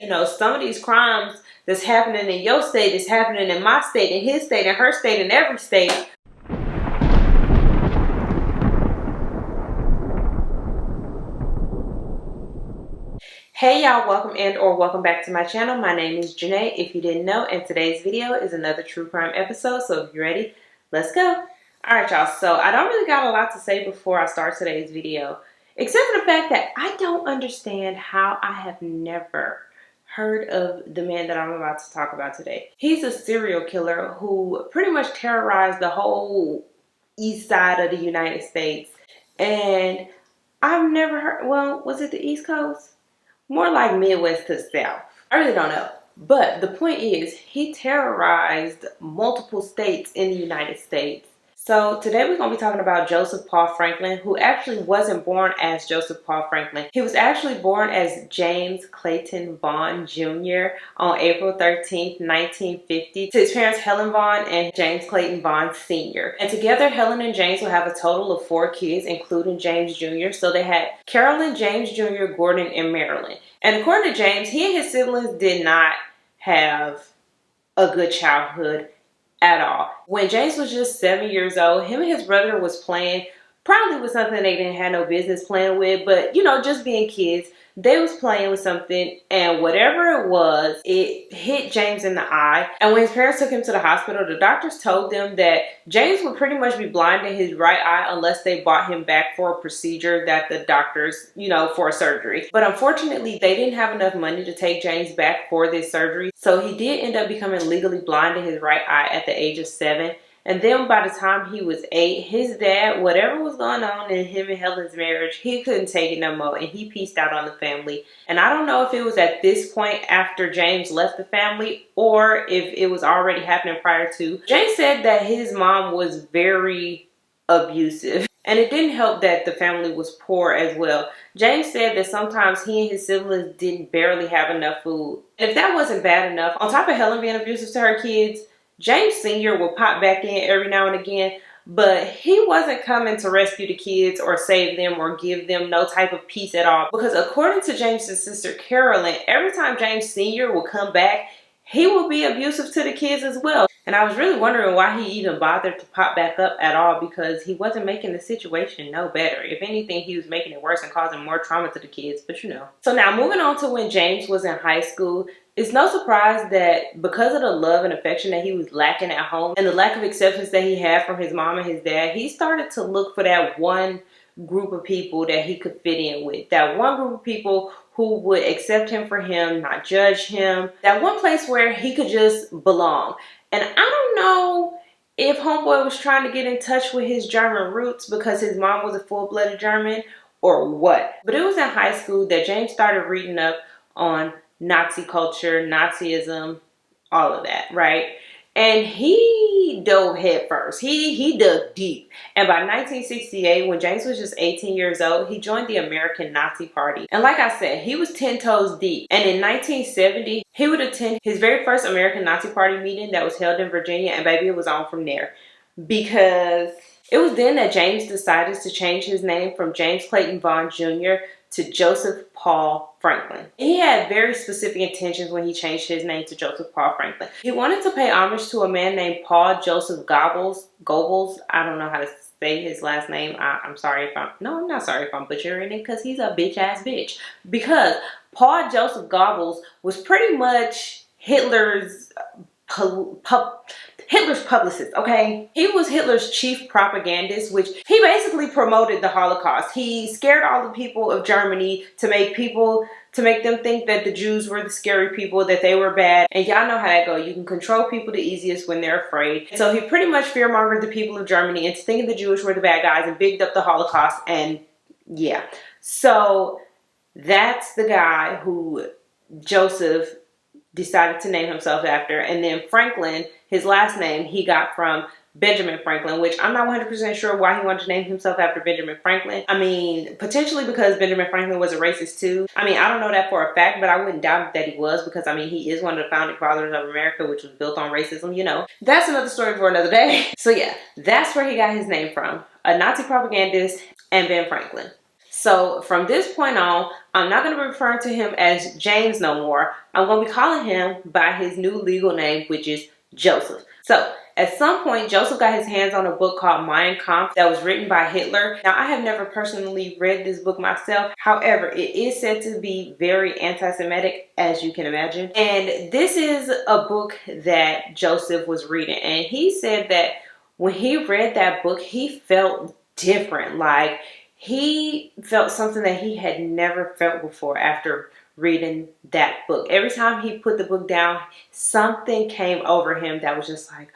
You know, some of these crimes that's happening in your state is happening in my state, in his state, in her state, in every state. Hey y'all, welcome back to my channel. My name is Janae, if you didn't know, and today's video is another true crime episode. So if you're ready, let's go. Alright y'all, so I don't really got a lot to say before I start today's video, except for the fact that I don't understand how I have never heard of the man that I'm about to talk about today. He's a serial killer who pretty much terrorized the whole east side of the United States. And I've never heard, well, was it the East Coast? More like Midwest to South. I really don't know. But the point is, he terrorized multiple states in the United States. So today we're going to be talking about Joseph Paul Franklin, who actually wasn't born as Joseph Paul Franklin. He was actually born as James Clayton Vaughn Jr. on April 13th, 1950 to his parents Helen Vaughn and James Clayton Vaughn Sr. And together, Helen and James will have a total of 4 kids, including James Jr. So they had Carolyn, James Jr., Gordon, and Marilyn. And according to James, he and his siblings did not have a good childhood at all. When James was just 7 years old, him and his brother was playing, probably with something they didn't have no business playing with, but you know, just being kids, they was playing with something, and whatever it was, it hit James in the eye. And when his parents took him to the hospital, the doctors told them that James would pretty much be blind in his right eye unless they brought him back for a procedure that the doctors, you know, for a surgery. But unfortunately, they didn't have enough money to take James back for this surgery, so he did end up becoming legally blind in his right eye at the age of 7. And then by the time he was 8, his dad, whatever was going on in him and Helen's marriage, he couldn't take it no more, and he pieced out on the family. And I don't know if it was at this point after James left the family or if it was already happening prior to. James said that his mom was very abusive, and it didn't help that the family was poor as well. James said that sometimes he and his siblings didn't barely have enough food. And if that wasn't bad enough, on top of Helen being abusive to her kids, James Sr. would pop back in every now and again, but he wasn't coming to rescue the kids or save them or give them no type of peace at all. Because according to James's sister Carolyn, every time James Sr. would come back, he would be abusive to the kids as well. And I was really wondering why he even bothered to pop back up at all, because he wasn't making the situation no better. If anything, he was making it worse and causing more trauma to the kids, but you know. So now moving on to when James was in high school, it's no surprise that because of the love and affection that he was lacking at home and the lack of acceptance that he had from his mom and his dad, he started to look for that one group of people that he could fit in with. That one group of people who would accept him for him, not judge him. That one place where he could just belong. And I don't know if homeboy was trying to get in touch with his German roots because his mom was a full-blooded German or what. But it was in high school that James started reading up on Nazi culture, Nazism, all of that, right? And he dove head first. He dug deep. And by 1968, when James was just 18 years old, he joined the American Nazi Party. And like I said, he was 10 toes deep. And in 1970, he would attend his very first American Nazi Party meeting that was held in Virginia, and baby, it was on from there. Because it was then that James decided to change his name from James Clayton Vaughn Jr. to Joseph Paul Franklin. He had very specific intentions when he changed his name to Joseph Paul Franklin. He wanted to pay homage to a man named Paul Joseph Goebbels. I don't know how to say his last name. I'm sorry if I'm not sorry if I'm butchering it, because he's a bitch ass bitch. Because Paul Joseph Goebbels was pretty much Hitler's publicist, okay? He was Hitler's chief propagandist, which he basically promoted the Holocaust. He scared all the people of Germany to make them think that the Jews were the scary people, that they were bad. And y'all know how that go. You can control people the easiest when they're afraid. So he pretty much fear-mongered the people of Germany into thinking the Jewish were the bad guys and bigged up the Holocaust, and yeah. So that's the guy who Joseph decided to name himself after. And then Franklin, his last name, he got from Benjamin Franklin, which I'm not 100% sure why he wanted to name himself after Benjamin Franklin. I mean, potentially because Benjamin Franklin was a racist too. I mean, I don't know that for a fact, but I wouldn't doubt that he was, because I mean, he is one of the founding fathers of America, which was built on racism, you know. That's another story for another day. So yeah, that's where he got his name from. A Nazi propagandist and Ben Franklin. So from this point on, I'm not going to be referring to him as James no more. I'm going to be calling him by his new legal name, which is Joseph. So at some point, Joseph got his hands on a book called Mein Kampf that was written by Hitler. Now, I have never personally read this book myself. However, it is said to be very anti-Semitic, as you can imagine. And this is a book that Joseph was reading. And he said that when he read that book, he felt different. Like, he felt something that he had never felt before after reading that book. Every time he put the book down, something came over him that was just like,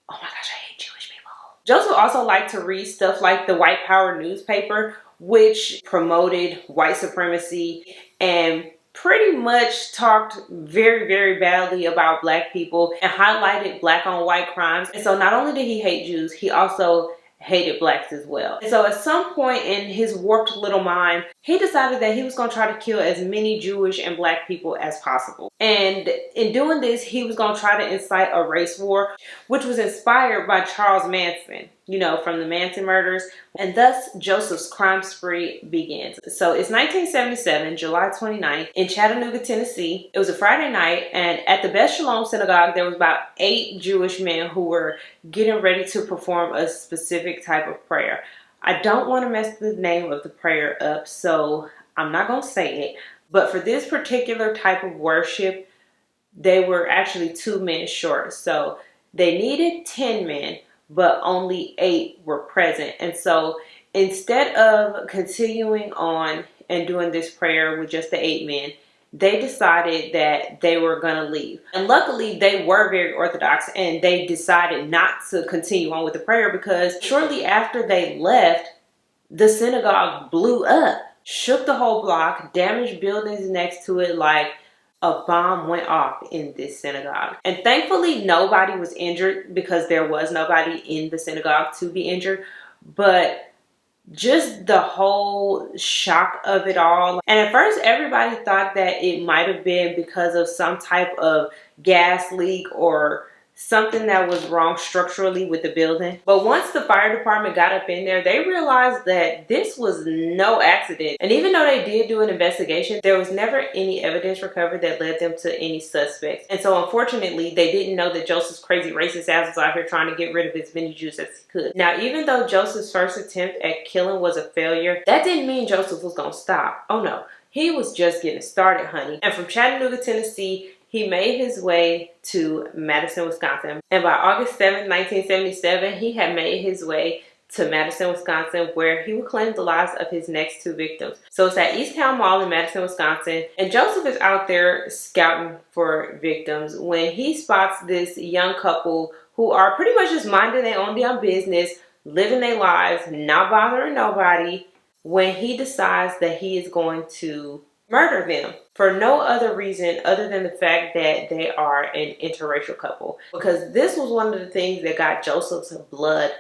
oh my gosh, I hate Jewish people. Joseph also liked to read stuff like the White Power newspaper, which promoted white supremacy and pretty much talked very, very badly about black people and highlighted black on white crimes. And so not only did he hate Jews, he also hated blacks as well. And so at some point in his warped little mind, he decided that he was going to try to kill as many Jewish and black people as possible. And in doing this, he was going to try to incite a race war, which was inspired by Charles Manson, you know, from the Manson murders. And thus, Joseph's crime spree begins. So it's 1977, July 29th, in Chattanooga, Tennessee. It was a Friday night, and at the Beth Shalom Synagogue, there was about 8 Jewish men who were getting ready to perform a specific type of prayer. I don't want to mess the name of the prayer up, so I'm not going to say it. But for this particular type of worship, they were actually 2 men short. So they needed 10 men, but only 8 were present. And so instead of continuing on and doing this prayer with just the 8 men, they decided that they were going to leave. And luckily, they were very orthodox and they decided not to continue on with the prayer, because shortly after they left, the synagogue blew up, shook the whole block, damaged buildings next to it. Like a bomb went off in this synagogue. And thankfully, nobody was injured, because there was nobody in the synagogue to be injured. But just the whole shock of it all. And at first, everybody thought that it might have been because of some type of gas leak or something that was wrong structurally with the building. But once the fire department got up in there, they realized that this was no accident. And even though they did do an investigation, there was never any evidence recovered that led them to any suspects. And so unfortunately, they didn't know that Joseph's crazy racist ass was out here trying to get rid of as many Jews as he could. Now, even though Joseph's first attempt at killing was a failure, that didn't mean Joseph was gonna stop. Oh no, he was just getting started, honey. And from Chattanooga, Tennessee, he made his way to Madison, Wisconsin. And by August 7th, 1977, he had made his way to Madison, Wisconsin, where he would claim the lives of his next 2 victims. So it's at Easttown Mall in Madison, Wisconsin. And Joseph is out there scouting for victims when he spots this young couple who are pretty much just minding their own damn business, living their lives, not bothering nobody, when he decides that he is going to murder them for no other reason other than the fact that they are an interracial couple. Because this was one of the things that got Joseph's blood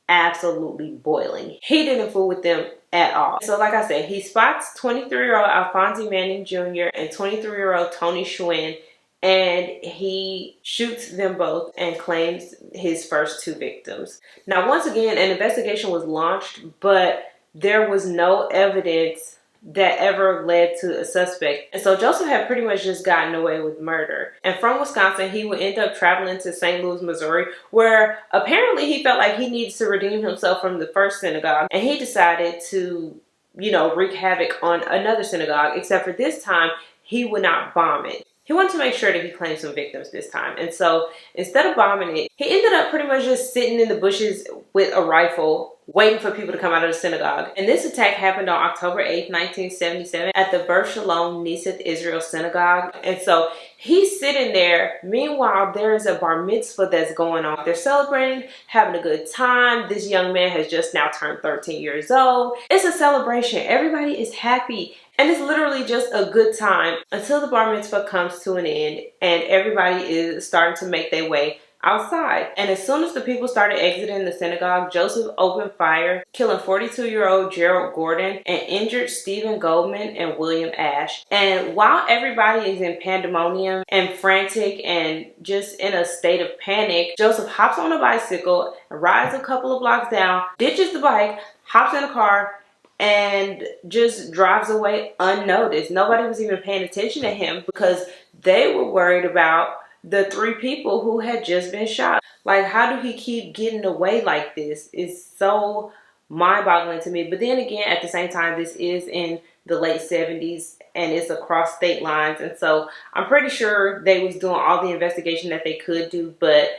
absolutely boiling. He didn't fool with them at all. So like I said, he spots 23-year-old Alphonse Manning Jr. and 23-year-old Tony Schwinn, and he shoots them both and claims his first 2 victims. Now, once again, an investigation was launched, but there was no evidence that ever led to a suspect. And so Joseph had pretty much just gotten away with murder. And from Wisconsin, he would end up traveling to St. Louis, Missouri, where apparently he felt like he needed to redeem himself from the first synagogue. And he decided to, you know, wreak havoc on another synagogue, except for this time, he would not bomb it. He wanted to make sure that he claimed some victims this time. And so instead of bombing it, he ended up pretty much just sitting in the bushes with a rifle, waiting for people to come out of the synagogue. And this attack happened on October 8th, 1977 at the Beth Shalom Knesset Israel Synagogue. And so he's sitting there. Meanwhile, there is a bar mitzvah that's going on. They're celebrating, having a good time. This young man has just now turned 13 years old. It's a celebration. Everybody is happy. And it's literally just a good time until the bar mitzvah comes to an end and everybody is starting to make their way outside. And as soon as the people started exiting the synagogue, Joseph opened fire, killing 42-year-old Gerald Gordon and injured Stephen Goldman and William Ash. And while everybody is in pandemonium and frantic and just in a state of panic, Joseph hops on a bicycle, rides a couple of blocks down, ditches the bike, hops in a car, and just drives away unnoticed. Nobody was even paying attention to him because they were worried about the 3 people who had just been shot. Like, how do he keep getting away like this? It's so mind-boggling to me. But then again, at the same time, this is in the late 70s and it's across state lines, and so I'm pretty sure they was doing all the investigation that they could do, but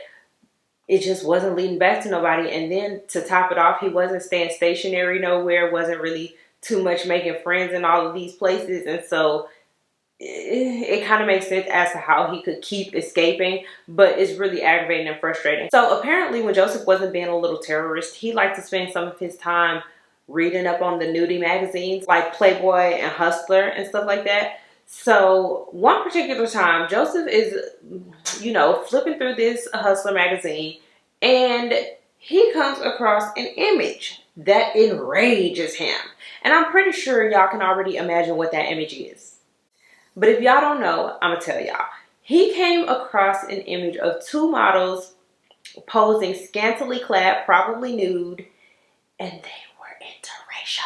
it just wasn't leading back to nobody. And then to top it off, he wasn't staying stationary nowhere, wasn't really too much making friends in all of these places, and so it kind of makes sense as to how he could keep escaping, but it's really aggravating and frustrating. So apparently when Joseph wasn't being a little terrorist, he liked to spend some of his time reading up on the nudie magazines like Playboy and Hustler and stuff like that. So one particular time, Joseph is, flipping through this Hustler magazine, and he comes across an image that enrages him. And I'm pretty sure y'all can already imagine what that image is. But if y'all don't know, I'm going to tell y'all. He came across an image of 2 models posing scantily clad, probably nude, and they were interracial.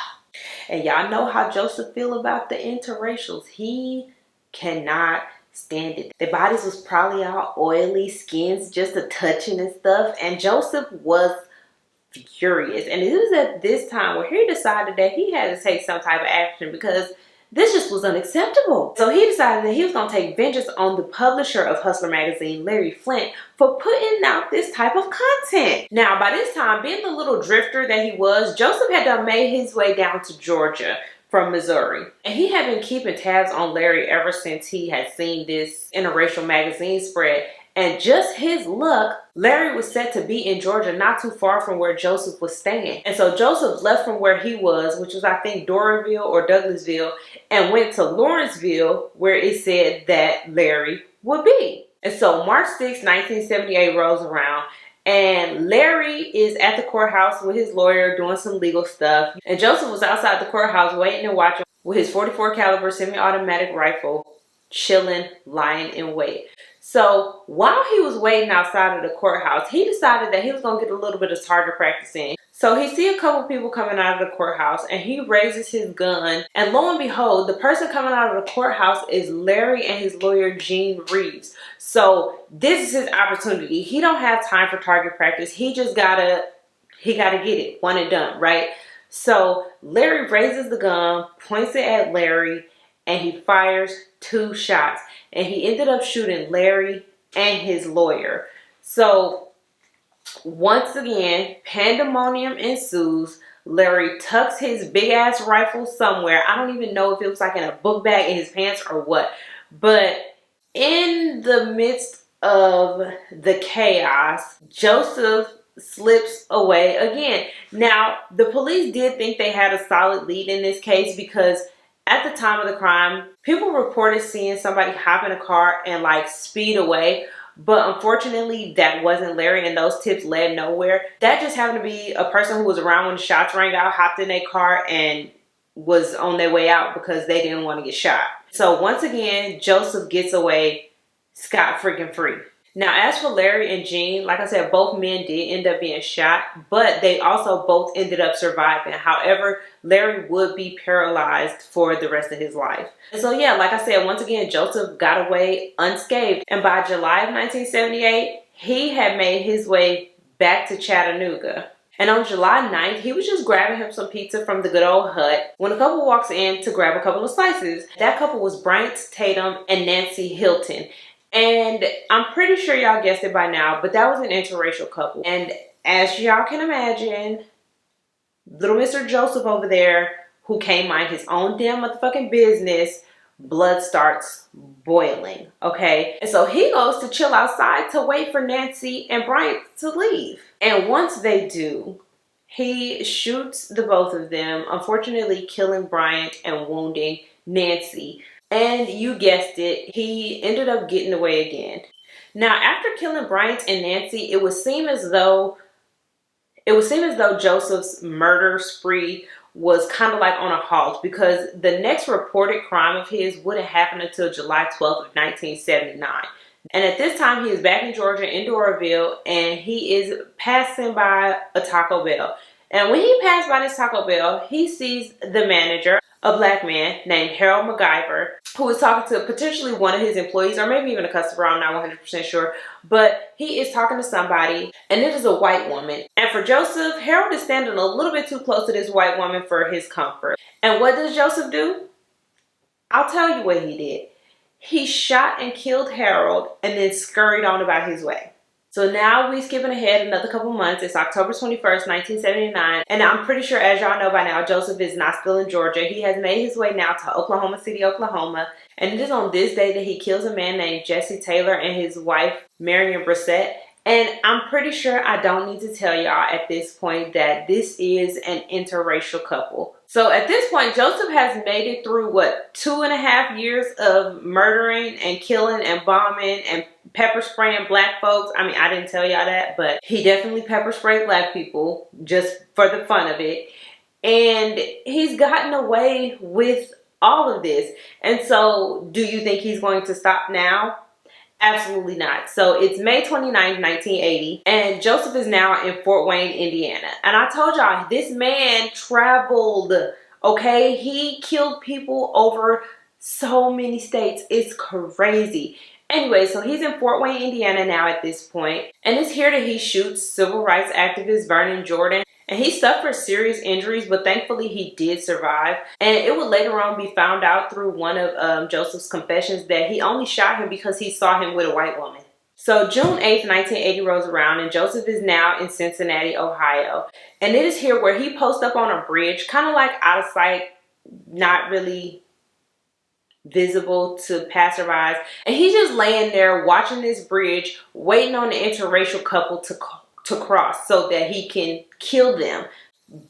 And y'all know how Joseph feel about the interracials. He cannot stand it. Their bodies was probably all oily, skins just a touching and stuff. And Joseph was furious. And it was at this time where he decided that he had to take some type of action because this just was unacceptable. So he decided that he was going to take vengeance on the publisher of Hustler magazine, Larry Flynt, for putting out this type of content. Now, by this time, being the little drifter that he was, Joseph had done made his way down to Georgia from Missouri. And he had been keeping tabs on Larry ever since he had seen this interracial magazine spread. And just his luck, Larry was set to be in Georgia, not too far from where Joseph was staying. And so Joseph left from where he was, which was I think Doraville or Douglasville, and went to Lawrenceville, where it said that Larry would be. And so March 6, 1978 rolls around, and Larry is at the courthouse with his lawyer doing some legal stuff. And Joseph was outside the courthouse waiting and watching with his .44 caliber semi-automatic rifle, chilling, lying in wait. So while he was waiting outside of the courthouse, he decided that he was going to get a little bit of target practice in. So he see a couple people coming out of the courthouse, and he raises his gun, and lo and behold, the person coming out of the courthouse is Larry and his lawyer Gene Reeves. So this is his opportunity. He don't have time for target practice. He gotta get it, one and done, right? So Larry raises the gun, points it at Larry, and he fires 2 shots. And he ended up shooting Larry and his lawyer. So once again, pandemonium ensues. Larry tucks his big ass rifle somewhere. I don't even know if it was like in a book bag in his pants or what. But in the midst of the chaos, Joseph slips away again. Now, the police did think they had a solid lead in this case because at the time of the crime, people reported seeing somebody hop in a car and like speed away. But unfortunately, that wasn't Larry, and those tips led nowhere. That just happened to be a person who was around when the shots rang out, hopped in their car, and was on their way out because they didn't want to get shot. So once again, Joseph gets away scot freaking free. Now, as for Larry and Gene, like I said, both men did end up being shot, but they also both ended up surviving. However, Larry would be paralyzed for the rest of his life. And so, yeah, like I said, once again, Joseph got away unscathed. And by July of 1978, he had made his way back to Chattanooga. And on July 9th, he was just grabbing him some pizza from the good old hut when a couple walks in to grab a couple of slices. That couple was Bryant Tatum and Nancy Hilton. And I'm pretty sure y'all guessed it by now, but that was an interracial couple. And as y'all can imagine, little Mr. Joseph over there, who can't mind his own damn motherfucking business, blood starts boiling, okay? And so he goes to chill outside to wait for Nancy and Bryant to leave. And once they do, he shoots the both of them, unfortunately killing Bryant and wounding Nancy. And you guessed it, he ended up getting away again. Now, after killing Bryant and Nancy, it would seem as though Joseph's murder spree was kind of like on a halt, because the next reported crime of his wouldn't happen until July 12th of 1979. And at this time, he is back in Georgia, in Doraville, and he is passing by a Taco Bell. And when he passed by this Taco Bell, he sees the manager, a black man named Harold MacGyver, who was talking to potentially one of his employees or maybe even a customer. I'm not 100% sure. But he is talking to somebody, and it is a white woman. And for Joseph, Harold is standing a little bit too close to this white woman for his comfort. And what does Joseph do? I'll tell you what he did. He shot and killed Harold and then scurried on about his way. So now we skipping ahead another couple months. It's October 21st, 1979. And I'm pretty sure, as y'all know by now, Joseph is not still in Georgia. He has made his way now to Oklahoma City, Oklahoma. And it is on this day that he kills a man named Jesse Taylor and his wife, Marion Brissett. And I'm pretty sure I don't need to tell y'all at this point that this is an interracial couple. So at this point, Joseph has made it through, what, 2.5 years of murdering and killing and bombing and pepper spraying black folks. I mean, I didn't tell y'all that, but he definitely pepper sprayed black people just for the fun of it. And he's gotten away with all of this. And so do you think he's going to stop now? Absolutely not. So it's May 29th, 1980, and Joseph is now in Fort Wayne, Indiana. And I told y'all, this man traveled, okay? He killed people over so many states. It's crazy. Anyway, so he's in Fort Wayne, Indiana now at this point, and it's here that he shoots civil rights activist Vernon Jordan. And he suffered serious injuries, but thankfully he did survive. And it would later on be found out through one of Joseph's confessions that he only shot him because he saw him with a white woman. So June 8th, 1980 rolls around, and Joseph is now in Cincinnati, Ohio. And it is here where he posts up on a bridge, kind of like out of sight, not really visible to passerbys. And he's just laying there watching this bridge, waiting on the interracial couple to cross so that he can kill them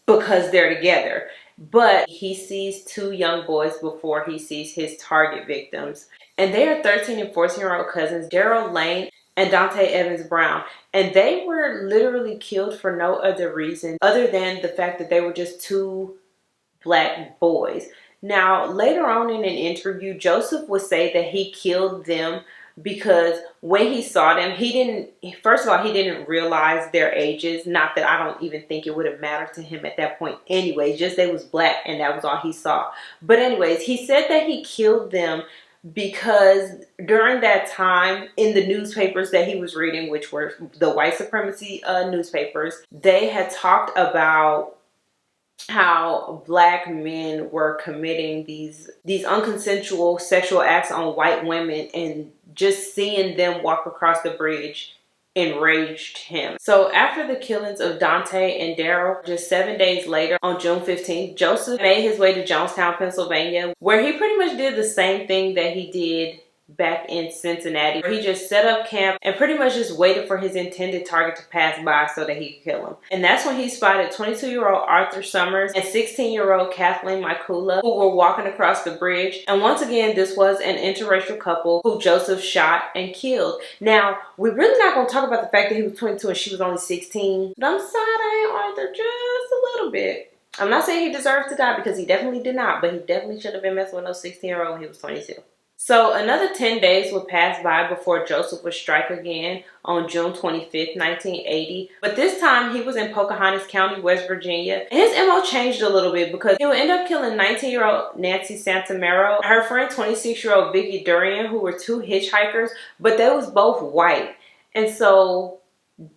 because they're together. But he sees two young boys before he sees his target victims. And they are 13 and 14-year-old cousins, Daryl Lane and Dante Evans Brown. And they were literally killed for no other reason other than the fact that they were just two black boys. Now, later on in an interview, Joseph would say that he killed them because when he saw them, first of all, he didn't realize their ages. Not that I don't even think it would have mattered to him at that point anyway, just they was black and that was all he saw. But anyways, he said that he killed them because during that time in the newspapers that he was reading, which were the white supremacy newspapers, they had talked about how black men were committing these unconsensual sexual acts on white women, and just seeing them walk across the bridge enraged him. So after the killings of Dante and Daryl, just 7 days later on June 15th, Joseph made his way to Jonestown, Pennsylvania, where he pretty much did the same thing that he did back in Cincinnati, where he just set up camp and pretty much just waited for his intended target to pass by so that he could kill him. And that's when he spotted 22-year-old Arthur Summers and 16-year-old Kathleen Mikula, who were walking across the bridge. And once again, this was an interracial couple who Joseph shot and killed. Now, we're really not going to talk about the fact that he was 22 and she was only 16, but I'm side-eyeing Arthur just a little bit. I'm not saying he deserves to die, because he definitely did not, but he definitely should have been messing with no 16-year-old when he was 22. So another 10 days would pass by before Joseph would strike again on June 25th, 1980. But this time he was in Pocahontas County, West Virginia. And his MO changed a little bit because he would end up killing 19-year-old Nancy Santamero, her friend 26-year-old Vicky Durian, who were two hitchhikers, but they was both white. And so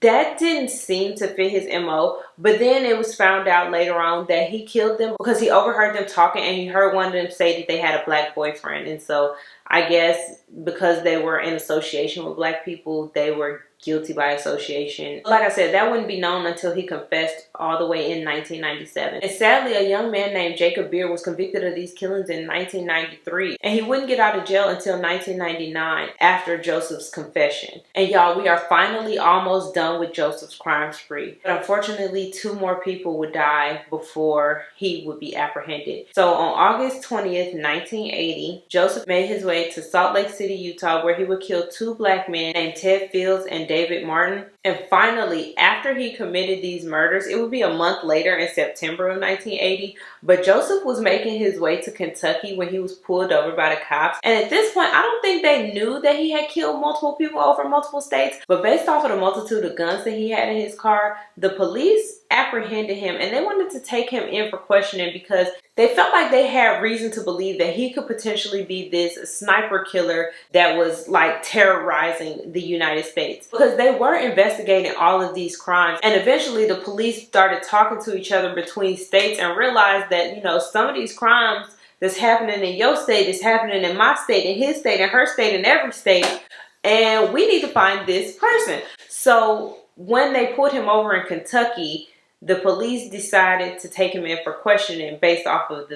that didn't seem to fit his MO, but then it was found out later on that he killed them because he overheard them talking and he heard one of them say that they had a black boyfriend. And so I guess because they were in association with black people, they were guilty by association. Like I said, that wouldn't be known until he confessed all the way in 1997. And sadly, a young man named Jacob Beer was convicted of these killings in 1993. And he wouldn't get out of jail until 1999 after Joseph's confession. And y'all, we are finally almost done with Joseph's crime spree. But unfortunately, 2 more people would die before he would be apprehended. So on August 20th, 1980, Joseph made his way way to Salt Lake City, Utah, where he would kill 2 black men named Ted Fields and David Martin. And finally, after he committed these murders, it would be a month later in September of 1980, but Joseph was making his way to Kentucky when he was pulled over by the cops. And at this point, I don't think they knew that he had killed multiple people over multiple states, but based off of the multitude of guns that he had in his car, the police apprehended him and they wanted to take him in for questioning because they felt like they had reason to believe that he could potentially be this sniper killer that was like terrorizing the United States, because they were investigating all of these crimes. And eventually the police started talking to each other between states and realized that, you know, some of these crimes that's happening in your state is happening in my state, in his state, in her state, in every state, and we need to find this person. So when they put him over in Kentucky, the police decided to take him in for questioning based off of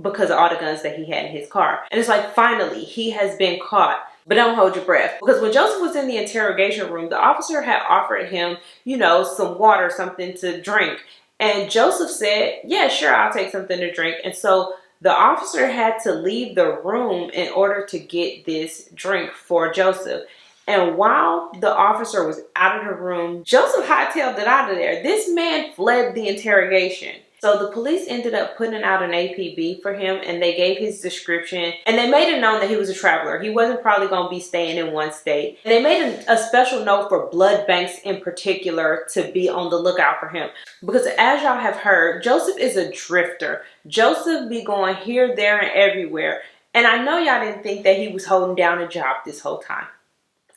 because of all the guns that he had in his car. And it's like, finally, he has been caught. But don't hold your breath, because when Joseph was in the interrogation room, the officer had offered him, you know, some water, something to drink. And Joseph said, yeah, sure, I'll take something to drink. And so the officer had to leave the room in order to get this drink for Joseph. And while the officer was out of the room, Joseph hightailed it out of there. This man fled the interrogation. So the police ended up putting out an APB for him, and they gave his description, and they made it known that he was a traveler. He wasn't probably going to be staying in one state. And they made a special note for blood banks in particular to be on the lookout for him. Because as y'all have heard, Joseph is a drifter. Joseph be going here, there, and everywhere. And I know y'all didn't think that he was holding down a job this whole time.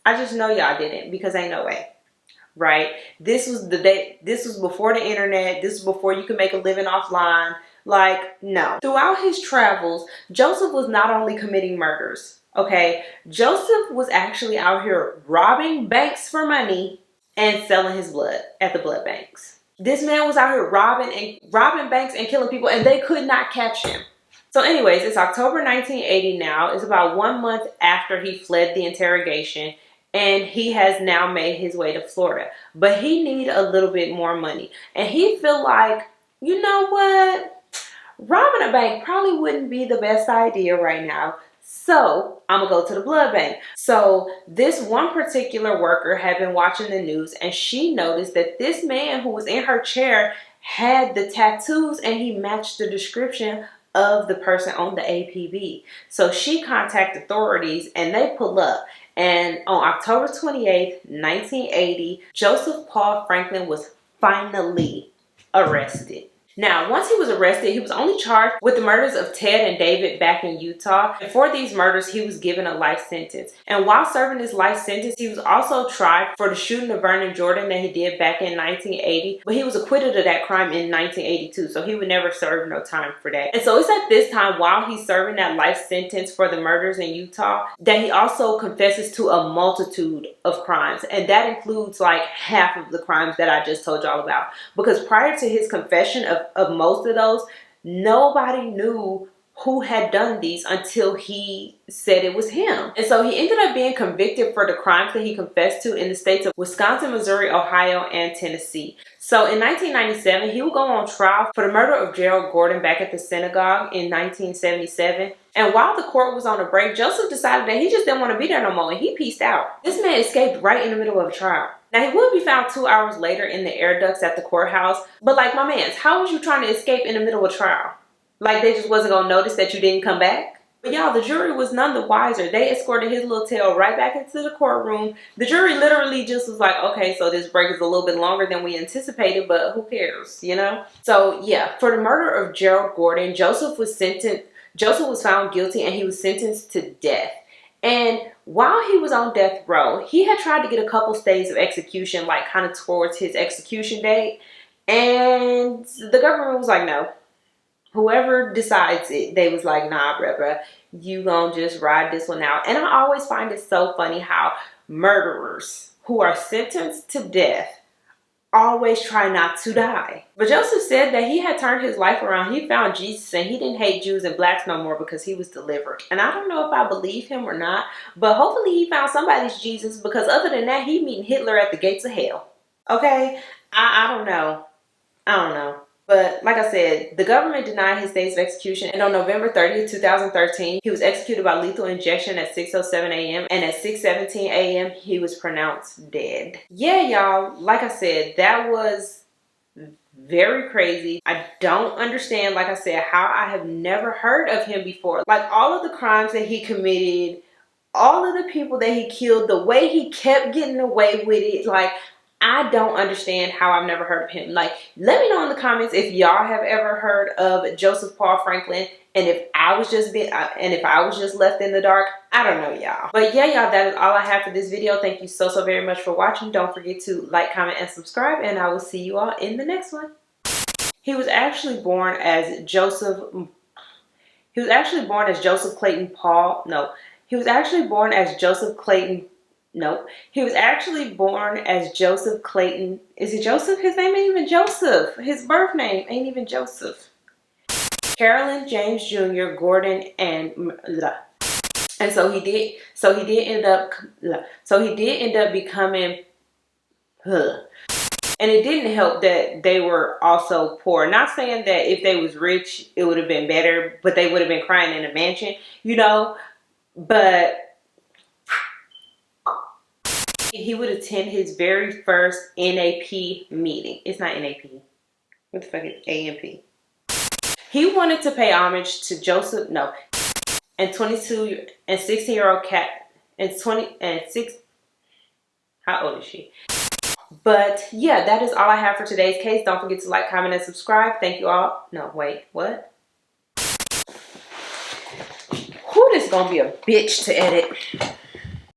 I just know y'all didn't, because ain't no way. Right? This was the day, this was before the internet, this was before you could make a living offline. Like, no. Throughout his travels, Joseph was not only committing murders, okay? Joseph was actually out here robbing banks for money and selling his blood at the blood banks. This man was out here robbing banks and killing people, and they could not catch him. So anyways, it's October 1980 now. It's about 1 month after he fled the interrogation. And he has now made his way to Florida. But he needed a little bit more money. And he feel like, you know what? Robbing a bank probably wouldn't be the best idea right now. So I'm going to go to the blood bank. So this one particular worker had been watching the news, and she noticed that this man who was in her chair had the tattoos, and he matched the description of the person on the APB. So she contacted authorities, and they pull up. And on October 28th, 1980, Joseph Paul Franklin was finally arrested. Now, once he was arrested, he was only charged with the murders of Ted and David back in Utah. And for these murders, he was given a life sentence. And while serving his life sentence, he was also tried for the shooting of Vernon Jordan that he did back in 1980. But he was acquitted of that crime in 1982, so he would never serve no time for that. And so it's at this time, while he's serving that life sentence for the murders in Utah, that he also confesses to a multitude of crimes. And that includes like half of the crimes that I just told y'all about. Because prior to his confession of most of those, nobody knew who had done these until he said it was him. And so he ended up being convicted for the crimes that he confessed to in the states of Wisconsin, Missouri, Ohio, and Tennessee. So in 1997, he would go on trial for the murder of Gerald Gordon back at the synagogue in 1977. And while the court was on a break, Joseph decided that he just didn't want to be there no more, and he peaced out. This man escaped right in the middle of a trial. Now, he would be found 2 hours later in the air ducts at the courthouse. But like, my mans, how was you trying to escape in the middle of a trial? Like, they just wasn't going to notice that you didn't come back? But y'all, the jury was none the wiser. They escorted his little tail right back into the courtroom. The jury literally just was like, okay, so this break is a little bit longer than we anticipated, but who cares, you know? So yeah, for the murder of Gerald Gordon, Joseph was found guilty, and he was sentenced to death. And while he was on death row, he had tried to get a couple stays of execution, like kind of towards his execution date. And the government was like, no. Whoever decides it, they was like, nah, bruh, you gonna just ride this one out. And I always find it so funny how murderers who are sentenced to death always try not to die. But Joseph said that he had turned his life around. He found Jesus, and he didn't hate Jews and blacks no more because he was delivered. And I don't know if I believe him or not, but hopefully he found somebody's Jesus, because other than that, he meeting Hitler at the gates of hell. Okay? I don't know. I don't know. But like I said, the government denied his days of execution, and on November 30th, 2013, he was executed by lethal injection at 6:07 a.m. and at 6:17 a.m. he was pronounced dead. Yeah, y'all, like I said, that was very crazy. I don't understand, like I said, how I have never heard of him before. Like, all of the crimes that he committed, all of the people that he killed, the way he kept getting away with it, like, I don't understand how I've never heard of him. Like, let me know in the comments if y'all have ever heard of Joseph Paul Franklin, and if I was just left in the dark. I don't know, y'all. But yeah, y'all, that is all I have for this video. Thank you so very much for watching. Don't forget to like, comment, and subscribe, and I will see you all in the next one. He was actually born as Joseph Clayton Paul. No, he was actually born as Joseph Clayton. Nope. He was actually born as Joseph Clayton. Is it Joseph? His name ain't even Joseph. His birth name ain't even Joseph. Carolyn James Jr. Gordon and so he did end up becoming and it didn't help that they were also poor. Not saying that if they was rich it would have been better, but they would have been crying in a mansion, you know. But he would attend his very first NAP meeting. It's not NAP. What the fuck is AMP? He wanted to pay homage to Joseph, no, and 22 and 16-year-old cat, and 20 and 6. How old is she? But yeah, that is all I have for today's case. Don't forget to like, comment, and subscribe. Thank you all. No, wait, what? Who, this is gonna be a bitch to edit.